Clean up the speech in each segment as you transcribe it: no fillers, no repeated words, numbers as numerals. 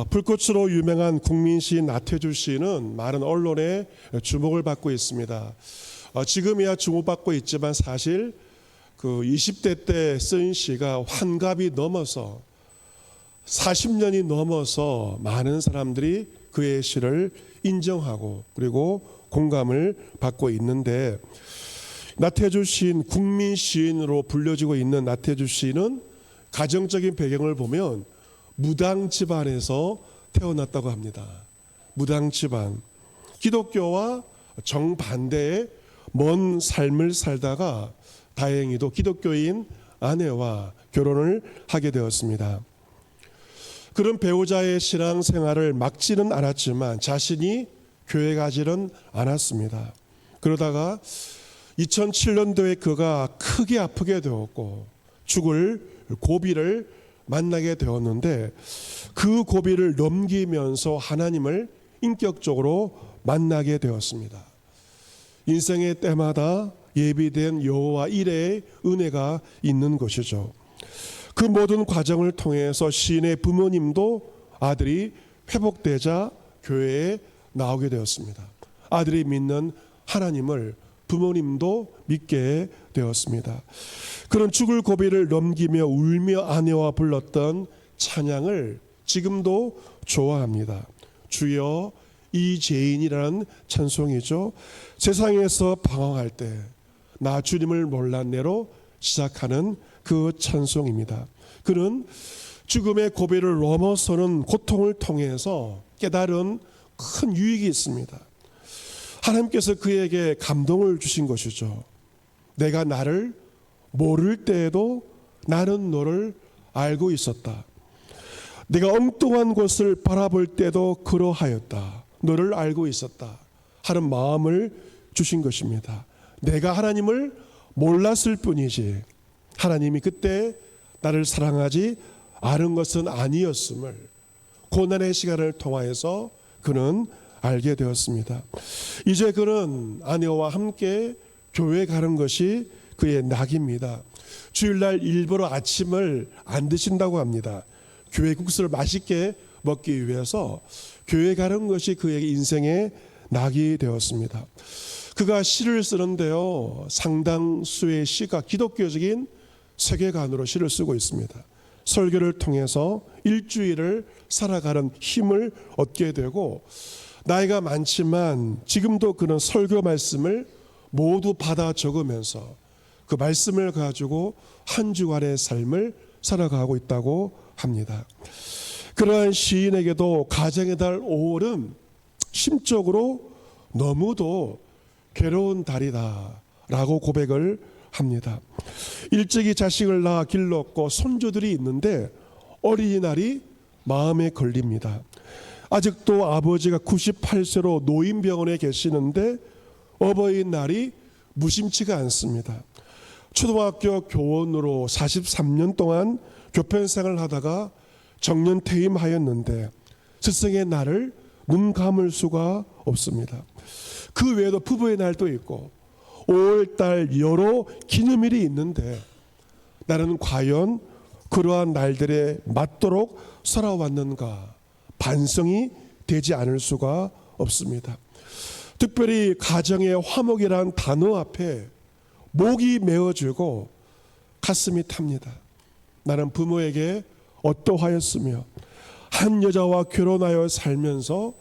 불꽃으로 유명한 국민시인 나태주 시인은 많은 언론의 주목을 받고 있습니다. 지금이야 주목받고 있지만 사실 그 20대 때 쓴 시가 환갑이 넘어서 40년이 넘어서 많은 사람들이 그의 시를 인정하고 그리고 공감을 받고 있는데, 나태주 시인, 국민 시인으로 불려지고 있는 나태주 시인은 가정적인 배경을 보면 무당 집안에서 태어났다고 합니다. 무당 집안, 기독교와 정반대의 먼 삶을 살다가 다행히도 기독교인 아내와 결혼을 하게 되었습니다. 그런 배우자의 신앙생활을 막지는 않았지만 자신이 교회 가지는 않았습니다. 그러다가 2007년도에 그가 크게 아프게 되었고 죽을 고비를 만나게 되었는데, 그 고비를 넘기면서 하나님을 인격적으로 만나게 되었습니다. 인생의 때마다 예비된 여호와 이레의 은혜가 있는 것이죠. 그 모든 과정을 통해서 시인의 부모님도 아들이 회복되자 교회에 나오게 되었습니다. 아들이 믿는 하나님을 부모님도 믿게 되었습니다. 그런 죽을 고비를 넘기며 울며 아내와 불렀던 찬양을 지금도 좋아합니다. 주여 이재인이라는 찬송이죠. 세상에서 방황할 때 나 주님을 몰랐네로 시작하는 그 찬송입니다. 그는 죽음의 고비를 넘어서는 고통을 통해서 깨달은 큰 유익이 있습니다. 하나님께서 그에게 감동을 주신 것이죠. 내가 나를 모를 때에도 나는 너를 알고 있었다. 내가 엉뚱한 곳을 바라볼 때도 그러하였다. 너를 알고 있었다 하는 마음을 주신 것입니다. 내가 하나님을 몰랐을 뿐이지 하나님이 그때 나를 사랑하지 않은 것은 아니었음을 고난의 시간을 통하여서 그는 알게 되었습니다. 이제 그는 아내와 함께 교회 가는 것이 그의 낙입니다. 주일날 일부러 아침을 안 드신다고 합니다. 교회 국수를 맛있게 먹기 위해서 교회 가는 것이 그의 인생의 낙이 되었습니다. 그가 시를 쓰는데요, 상당수의 시가 기독교적인 세계관으로 시를 쓰고 있습니다. 설교를 통해서 일주일을 살아가는 힘을 얻게 되고, 나이가 많지만 지금도 그는 설교 말씀을 모두 받아 적으면서 그 말씀을 가지고 한 주간의 삶을 살아가고 있다고 합니다. 그러한 시인에게도 가정의 달 5월은 심적으로 너무도 괴로운 달이다 라고 고백을 합니다. 일찍이 자식을 낳아 길렀고 손주들이 있는데 어린이날이 마음에 걸립니다. 아직도 아버지가 98세로 노인병원에 계시는데 어버이날이 무심치가 않습니다. 초등학교 교원으로 43년 동안 교편생활을 하다가 정년 퇴임하였는데 스승의 날을 눈 감을 수가 없습니다. 그 외에도 부부의 날도 있고 5월달 여러 기념일이 있는데 나는 과연 그러한 날들에 맞도록 살아왔는가 반성이 되지 않을 수가 없습니다. 특별히 가정의 화목이란 단어 앞에 목이 메어지고 가슴이 탑니다. 나는 부모에게 어떠하였으며 한 여자와 결혼하여 살면서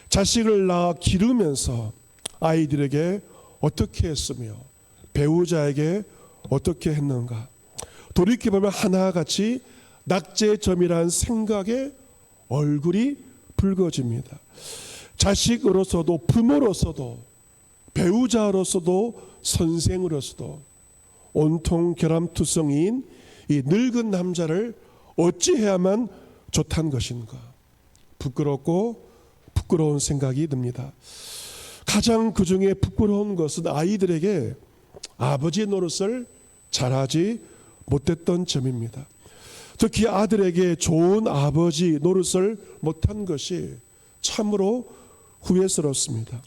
자식을 낳아 기르면서 아이들에게 어떻게 했으며 배우자에게 어떻게 했는가. 돌이켜보면 하나같이 낙제점이라는 생각에 얼굴이 붉어집니다. 자식으로서도 부모로서도 배우자로서도 선생으로서도 온통 결함투성이인 이 늙은 남자를 어찌해야만 좋단 것인가. 부끄럽고 부끄러운 생각이 듭니다. 가장 그 중에 부끄러운 것은 아이들에게 아버지 노릇을 잘하지 못했던 점입니다. 특히 아들에게 좋은 아버지 노릇을 못한 것이 참으로 후회스럽습니다.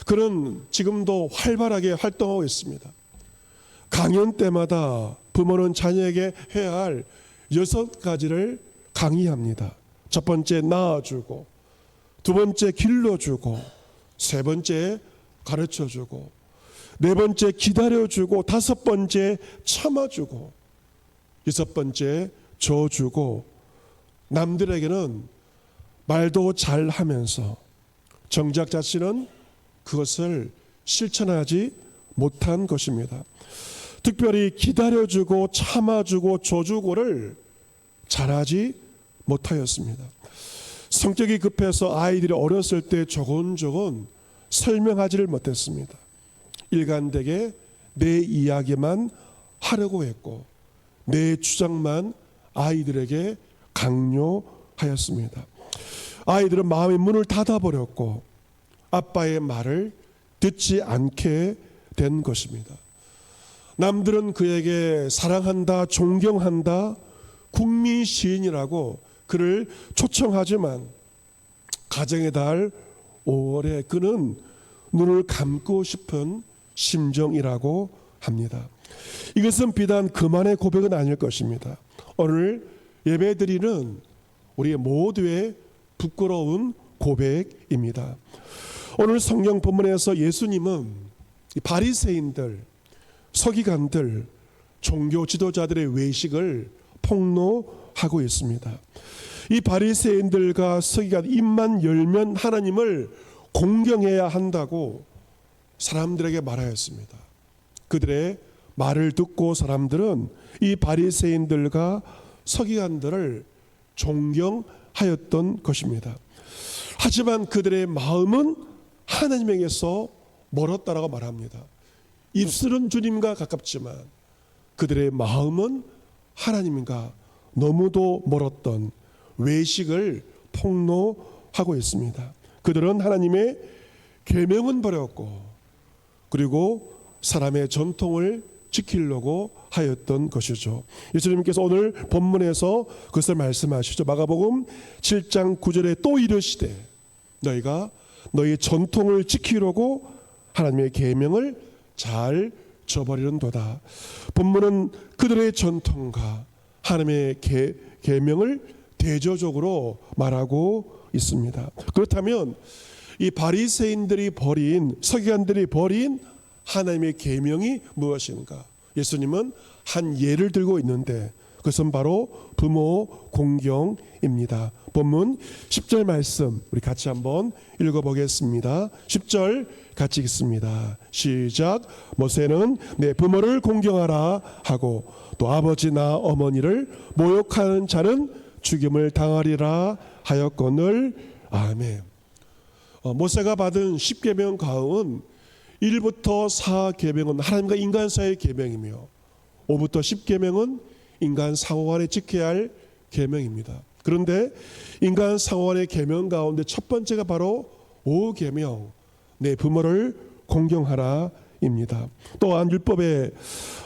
그는 지금도 활발하게 활동하고 있습니다. 강연 때마다 부모는 자녀에게 해야 할 6가지를 강의합니다. 첫 번째 낳아주고, 두 번째 길러주고, 세 번째 가르쳐주고, 네 번째 기다려주고, 다섯 번째 참아주고, 여섯 번째 줘주고, 남들에게는 말도 잘하면서 정작 자신은 그것을 실천하지 못한 것입니다. 특별히 기다려주고 참아주고 줘주고를 잘하지 못하였습니다. 성격이 급해서 아이들이 어렸을 때 조곤조곤 설명하지를 못했습니다. 일관되게 내 이야기만 하려고 했고, 내 주장만 아이들에게 강요하였습니다. 아이들은 마음의 문을 닫아버렸고 아빠의 말을 듣지 않게 된 것입니다. 남들은 그에게 사랑한다, 존경한다, 국민 시인이라고 그를 초청하지만 가정의 달 5월에 그는 눈을 감고 싶은 심정이라고 합니다. 이것은 비단 그만의 고백은 아닐 것입니다. 오늘 예배드리는 우리 모두의 부끄러운 고백입니다. 오늘 성경 본문에서 예수님은 바리새인들, 서기관들, 종교 지도자들의 외식을 폭로하고 있습니다. 이 바리새인들과 서기관 입만 열면 하나님을 공경해야 한다고 사람들에게 말하였습니다. 그들의 말을 듣고 사람들은 이 바리새인들과 서기관들을 존경하였던 것입니다. 하지만 그들의 마음은 하나님에게서 멀었다라고 말합니다. 입술은 주님과 가깝지만 그들의 마음은 하나님과 너무도 멀었던 외식을 폭로하고 있습니다. 그들은 하나님의 계명은 버렸고, 그리고 사람의 전통을 지키려고 하였던 것이죠. 예수님께서 오늘 본문에서 그것을 말씀하시죠. 마가복음 7장 9절에 또 이르시되 너희가 너희 전통을 지키려고 하나님의 계명을 잘 저버리는도다. 본문은 그들의 전통과 하나님의 계명을 대조적으로 말하고 있습니다. 그렇다면 이 바리새인들이 버린, 서기관들이 버린 하나님의 계명이 무엇인가? 예수님은 한 예를 들고 있는데 그것은 바로 부모 공경입니다. 본문 10절 말씀 우리 같이 한번 읽어보겠습니다. 10절 같이 읽습니다. 시작. 모세는 내 부모를 공경하라 하고 또 아버지나 어머니를 모욕하는 자는 죽임을 당하리라 하였거늘. 아멘. 모세가 받은 10계명 가운 1부터 4계명은 하나님과 인간 사이의 계명이며 5부터 10계명은 인간 상호간에 지켜야 할 계명입니다. 그런데 인간 상호간의 계명 가운데 첫 번째가 바로 5계명, 내 부모를 공경하라입니다. 또한 율법에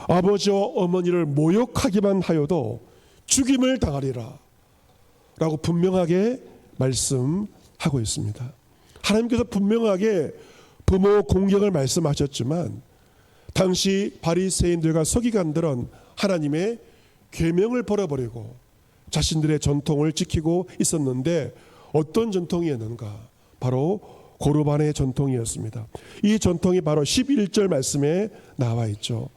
아버지와 어머니를 모욕하기만 하여도 죽임을 당하리라 라고 분명하게 말씀하고 있습니다. 하나님께서 분명하게 부모 공경을 말씀하셨지만 당시 바리새인들과 서기관들은 하나님의 계명을 버려버리고 자신들의 전통을 지키고 있었는데 어떤 전통이었는가? 바로 고르반의 전통이었습니다. 이 전통이 바로 11절 말씀에 나와 있죠.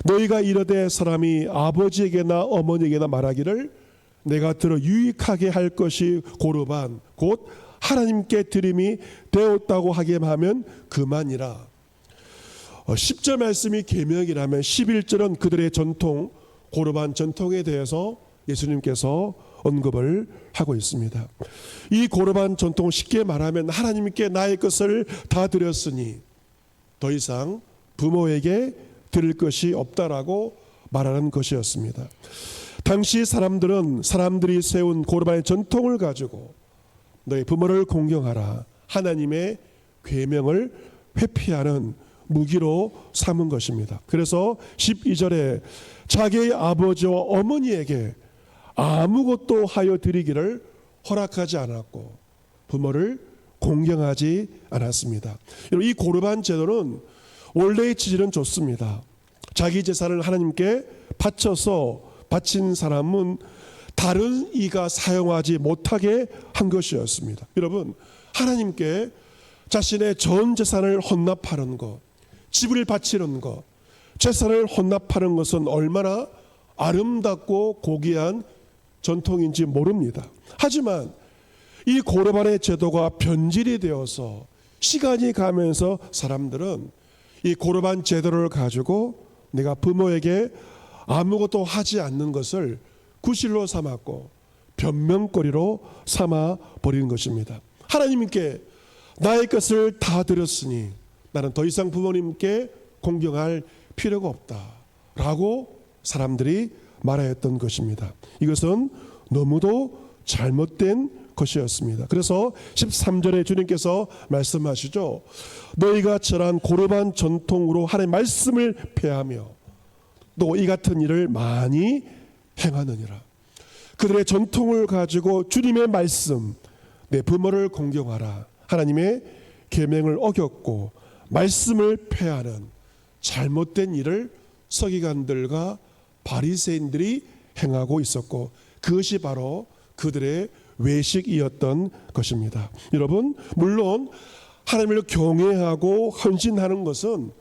너희가 이르되 사람이 아버지에게나 어머니에게나 말하기를 내가 들어 유익하게 할 것이 고르반 곧 하나님께 드림이 되었다고 하게 하면 그만이라. 10절 말씀이 계명이라면 11절은 그들의 전통, 고르반 전통에 대해서 예수님께서 언급을 하고 있습니다. 이 고르반 전통을 쉽게 말하면 하나님께 나의 것을 다 드렸으니 더 이상 부모에게 드릴 것이 없다라고 말하는 것이었습니다. 당시 사람들은 사람들이 세운 고르반의 전통을 가지고 너희 부모를 공경하라 하나님의 계명을 회피하는 무기로 삼은 것입니다. 그래서 12절에 자기의 아버지와 어머니에게 아무것도 하여 드리기를 허락하지 않았고 부모를 공경하지 않았습니다. 이 고르반 제도는 원래의 취지는 좋습니다. 자기 재산을 하나님께 바쳐서 바친 사람은 다른 이가 사용하지 못하게 한 것이었습니다. 여러분, 하나님께 자신의 전 재산을 헌납하는 것, 집을 바치는 것, 재산을 헌납하는 것은 얼마나 아름답고 고귀한 전통인지 모릅니다. 하지만 이 고르반의 제도가 변질이 되어서 시간이 가면서 사람들은 이 고르반 제도를 가지고 내가 부모에게 아무것도 하지 않는 것을 구실로 삼았고 변명거리로 삼아 버리는 것입니다. 하나님께 나의 것을 다 드렸으니 나는 더 이상 부모님께 공경할 필요가 없다라고 사람들이 말하였던 것입니다. 이것은 너무도 잘못된 것이었습니다. 그래서 13절에 주님께서 말씀하시죠. 너희가 저런 고르반 전통으로 하나님의 말씀을 폐하며 또 이 같은 일을 많이 행하느니라. 그들의 전통을 가지고 주님의 말씀, 내 부모를 공경하라, 하나님의 계명을 어겼고 말씀을 폐하는 잘못된 일을 서기관들과 바리새인들이 행하고 있었고 그것이 바로 그들의 외식이었던 것입니다. 여러분, 물론 하나님을 경외하고 헌신하는 것은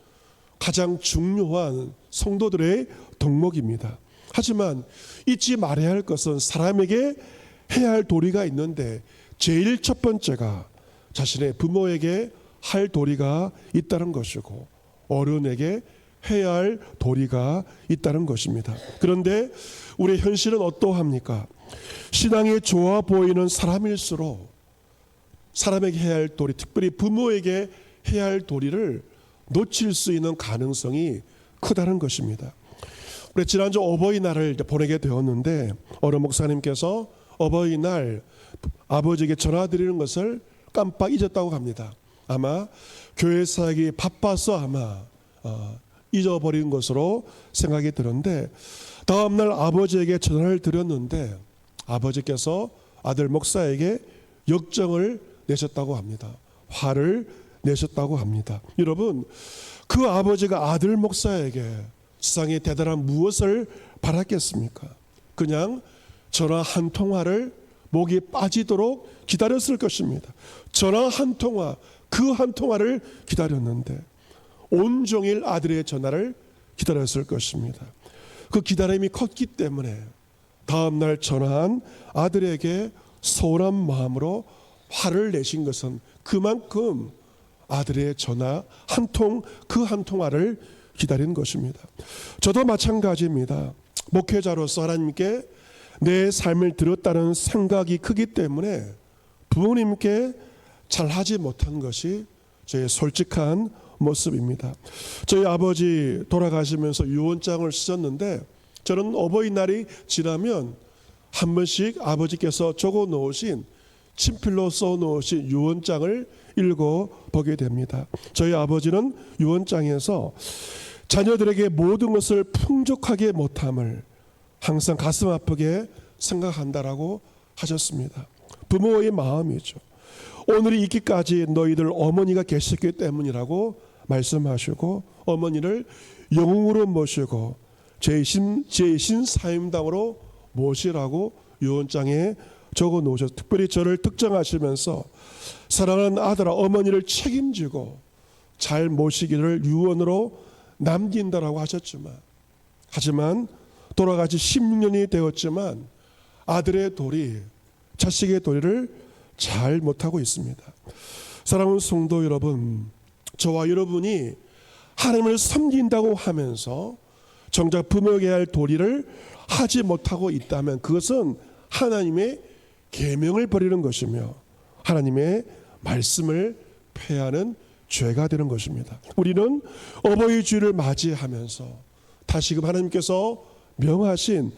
가장 중요한 성도들의 덕목입니다. 하지만 잊지 말아야 할 것은 사람에게 해야 할 도리가 있는데 제일 첫 번째가 자신의 부모에게 할 도리가 있다는 것이고 어른에게 해야 할 도리가 있다는 것입니다. 그런데 우리의 현실은 어떠합니까? 신앙이 좋아 보이는 사람일수록 사람에게 해야 할 도리, 특별히 부모에게 해야 할 도리를 놓칠 수 있는 가능성이 크다는 것입니다. 우리 지난주 어버이날을 보내게 되었는데 어른 목사님께서 어버이날 아버지에게 전화드리는 것을 깜빡 잊었다고 합니다. 아마 교회 사역이 바빠서 아마 잊어버린 것으로 생각이 드는데 다음날 아버지에게 전화를 드렸는데 아버지께서 아들 목사에게 역정을 내셨다고 합니다. 화를 내셨다고 합니다. 여러분, 그 아버지가 아들 목사에게 세상에 대단한 무엇을 바랐겠습니까? 그냥 전화 한 통화를 목이 빠지도록 기다렸을 것입니다. 전화 한 통화, 그 한 통화를 기다렸는데 온종일 아들의 전화를 기다렸을 것입니다. 그 기다림이 컸기 때문에 다음날 전화한 아들에게 서운한 마음으로 화를 내신 것은 그만큼 아들의 전화 한 통, 그 한 통화를 기다린 것입니다. 저도 마찬가지입니다. 목회자로서 하나님께 내 삶을 드렸다는 생각이 크기 때문에 부모님께 잘하지 못한 것이 저의 솔직한 모습입니다. 저희 아버지 돌아가시면서 유언장을 쓰셨는데 저는 어버이날이 지나면 한 번씩 아버지께서 적어 놓으신 친필로 써 놓으신 유언장을 읽어보게 됩니다. 저희 아버지는 유언장에서 자녀들에게 모든 것을 풍족하게 못함을 항상 가슴 아프게 생각한다라고 하셨습니다. 부모의 마음이죠. 오늘이 있기까지 너희들 어머니가 계셨기 때문이라고 말씀하시고 어머니를 영웅으로 모시고 제2신 사임당으로 모시라고 유언장에 적어 놓으셔서 특별히 저를 특정하시면서 사랑하는 아들아 어머니를 책임지고 잘 모시기를 유언으로 남긴다라고 하지만 돌아가시 16년이 되었지만 아들의 도리, 자식의 도리를 잘 못하고 있습니다. 사랑하는 성도 여러분, 저와 여러분이 하나님을 섬긴다고 하면서 정작 부모에게 할 도리를 하지 못하고 있다면 그것은 하나님의 계명을 버리는 것이며 하나님의 말씀을 폐하는 죄가 되는 것입니다. 우리는 어버이 주일을 맞이하면서 다시금 하나님께서 명하신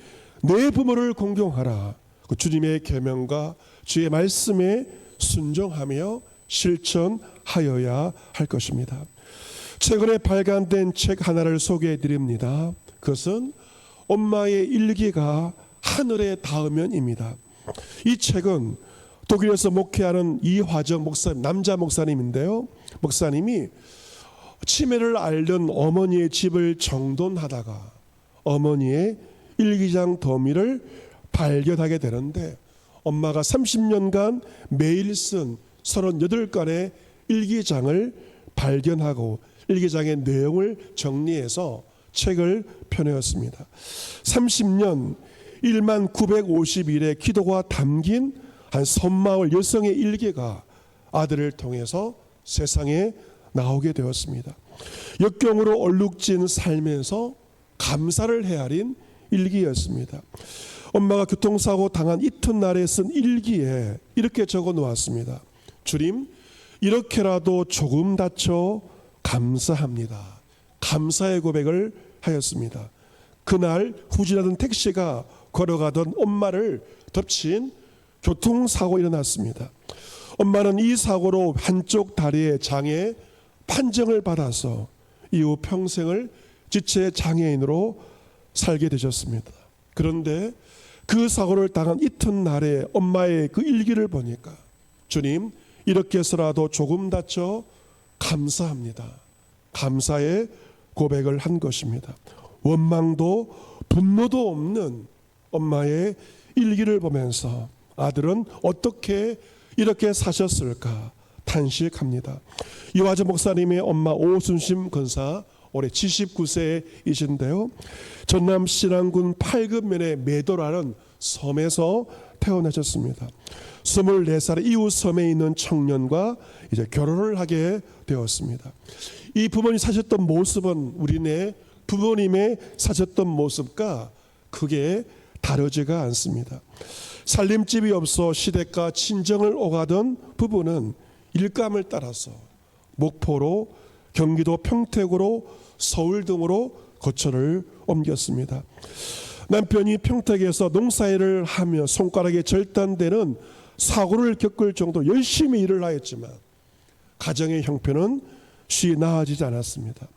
내 부모를 공경하라, 그 주님의 계명과 주의 말씀에 순종하며 실천하여야 할 것입니다. 최근에 발간된 책 하나를 소개해 드립니다. 그것은 엄마의 일기가 하늘에 닿으면입니다. 이 책은 독일에서 목회하는 이화정 목사님, 남자 목사님인데요. 목사님이 치매를 앓는 어머니의 집을 정돈하다가 어머니의 일기장 더미를 발견하게 되는데 엄마가 30년간 매일 쓴 38건의 일기장을 발견하고 일기장의 내용을 정리해서 책을 펴내었습니다. 30년 1만 950일의 기도가 담긴 한 섬마을 여성의 일기가 아들을 통해서 세상에 나오게 되었습니다. 역경으로 얼룩진 삶에서 감사를 헤아린 일기였습니다. 엄마가 교통사고 당한 이튿날에 쓴 일기에 이렇게 적어 놓았습니다. 주님, 이렇게라도 조금 다쳐 감사합니다. 감사의 고백을 하였습니다. 그날 후진하던 택시가 걸어가던 엄마를 덮친 교통사고 일어났습니다. 엄마는 이 사고로 한쪽 다리의 장애 판정을 받아서 이후 평생을 지체 장애인으로 살게 되셨습니다. 그런데 그 사고를 당한 이튿날에 엄마의 그 일기를 보니까 주님, 이렇게 해서라도 조금 다쳐 감사합니다. 감사의 고백을 한 것입니다. 원망도 분노도 없는 엄마의 일기를 보면서 아들은 어떻게 이렇게 사셨을까 탄식합니다. 이화재 목사님의 엄마 오순심 권사 올해 79세이신데요. 전남 신안군 8급면의 매도라는 섬에서 태어나셨습니다. 24살 이후 섬에 있는 청년과 이제 결혼을 하게 되었습니다. 이 부모님 사셨던 모습은 우리네 부모님의 사셨던 모습과 크게 다르지가 않습니다. 살림집이 없어 시댁과 친정을 오가던 부부는 일감을 따라서 목포로, 경기도 평택으로, 서울 등으로 거처를 옮겼습니다. 남편이 평택에서 농사일을 하며 손가락에 절단되는 사고를 겪을 정도로 열심히 일을 하였지만 가정의 형편은 쉬 나아지지 않았습니다.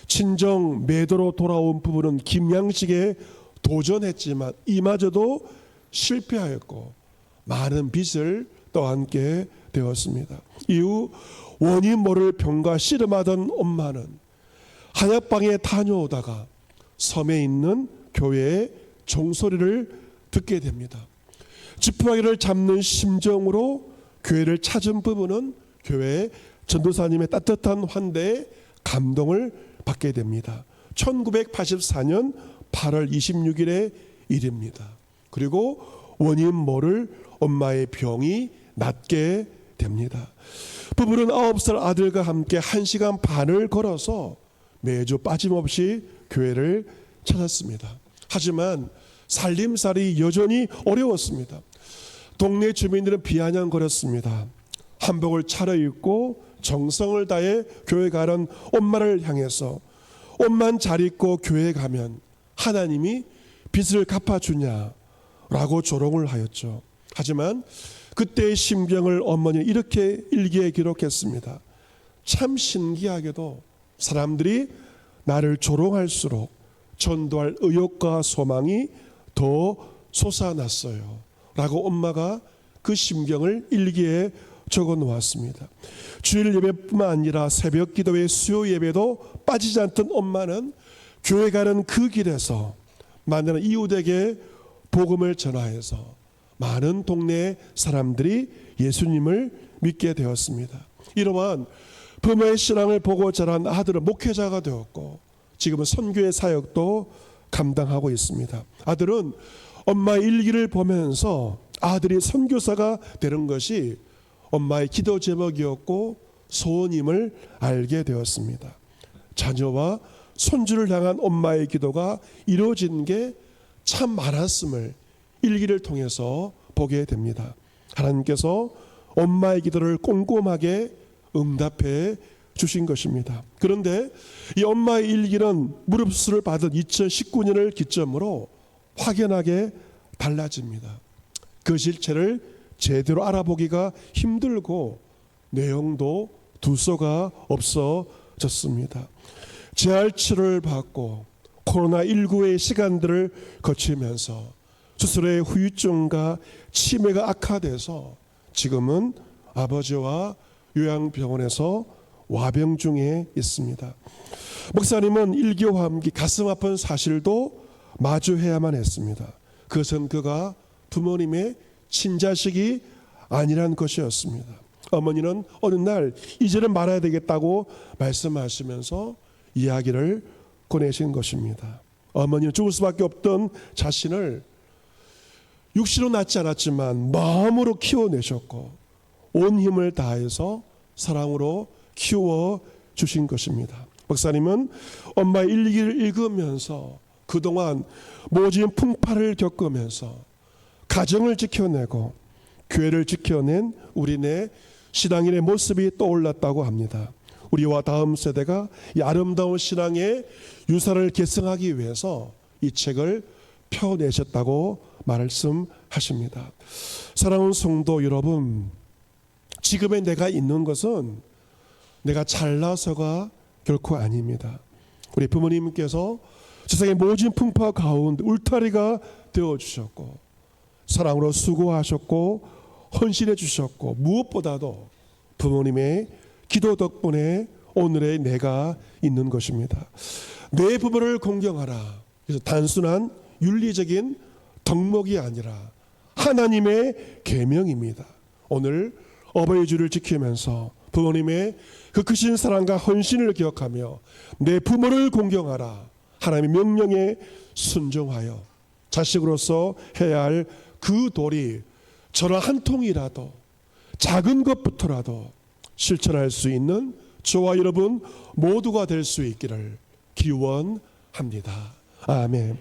친정 매도로 돌아온 부부는 김양식에 도전했지만 이마저도 실패하였고 많은 빚을 떠안게 되었습니다. 이후 원인 모를 병과 씨름하던 엄마는 한약방에 다녀오다가 섬에 있는 교회의 종소리를 듣게 됩니다. 지푸라기를 잡는 심정으로 교회를 찾은 부부는 교회의 전도사님의 따뜻한 환대에 감동을 받게 됩니다. 1984년 8월 26일의 일입니다. 그리고 원인 모를 엄마의 병이 낫게 됩니다. 부부는 9살 아들과 함께 1시간 반을 걸어서 매주 빠짐없이 교회를 찾았습니다. 하지만 살림살이 여전히 어려웠습니다. 동네 주민들은 비아냥거렸습니다. 한복을 차려입고 정성을 다해 교회 가는 엄마를 향해서 옷만 잘 입고 교회 가면 하나님이 빚을 갚아주냐라고 조롱을 하였죠. 하지만 그때의 심경을 어머니는 이렇게 일기에 기록했습니다. 참 신기하게도 사람들이 나를 조롱할수록 전도할 의욕과 소망이 더 솟아났어요 라고 엄마가 그 심경을 일기에 적어 놓았습니다. 주일 예배뿐만 아니라 새벽 기도회 수요 예배도 빠지지 않던 엄마는 교회 가는 그 길에서 만나는 이웃에게 복음을 전하여서 많은 동네 사람들이 예수님을 믿게 되었습니다. 이러한 부모의 신앙을 보고 자란 아들은 목회자가 되었고 지금은 선교의 사역도 감당하고 있습니다. 아들은 엄마의 일기를 보면서 아들이 선교사가 되는 것이 엄마의 기도 제목이었고 소원임을 알게 되었습니다. 자녀와 손주를 향한 엄마의 기도가 이루어진 게 참 많았음을 일기를 통해서 보게 됩니다. 하나님께서 엄마의 기도를 꼼꼼하게 응답해 주신 것입니다. 그런데 이 엄마의 일기는 무릎수를 받은 2019년을 기점으로 확연하게 달라집니다. 그 실체를 제대로 알아보기가 힘들고 내용도 두서가 없어졌습니다. 재활 치료를 받고 코로나19의 시간들을 거치면서 스스로의 후유증과 치매가 악화돼서 지금은 아버지와 요양병원에서 와병 중에 있습니다. 목사님은 일기와 함께 가슴 아픈 사실도 마주해야만 했습니다. 그것은 그가 부모님의 친자식이 아니란 것이었습니다. 어머니는 어느 날 이제는 말아야 되겠다고 말씀하시면서 이야기를 꺼내신 것입니다. 어머니는 죽을 수밖에 없던 자신을 육신으로 낳지 않았지만 마음으로 키워내셨고 온 힘을 다해서 사랑으로 키워 주신 것입니다. 목사님은 엄마의 일기를 읽으면서 그동안 모진 풍파를 겪으면서 가정을 지켜내고 교회를 지켜낸 우리네 신앙인의 모습이 떠올랐다고 합니다. 우리와 다음 세대가 이 아름다운 신앙의 유산을 계승하기 위해서 이 책을 펴내셨다고 말씀하십니다. 사랑하는 성도 여러분, 지금의 내가 있는 것은 내가 잘나서가 결코 아닙니다. 우리 부모님께서 세상의 모진 풍파 가운데 울타리가 되어주셨고 사랑으로 수고하셨고 헌신해 주셨고 무엇보다도 부모님의 기도 덕분에 오늘의 내가 있는 것입니다. 내 부모를 공경하라. 그래서 단순한 윤리적인 덕목이 아니라 하나님의 계명입니다. 오늘 어버이 주를 지키면서 부모님의 그 크신 사랑과 헌신을 기억하며 내 부모를 공경하라. 하나님의 명령에 순종하여 자식으로서 해야 할 그 도리 전화 한 통이라도 작은 것부터라도 실천할 수 있는 저와 여러분 모두가 될 수 있기를 기원합니다. 아멘.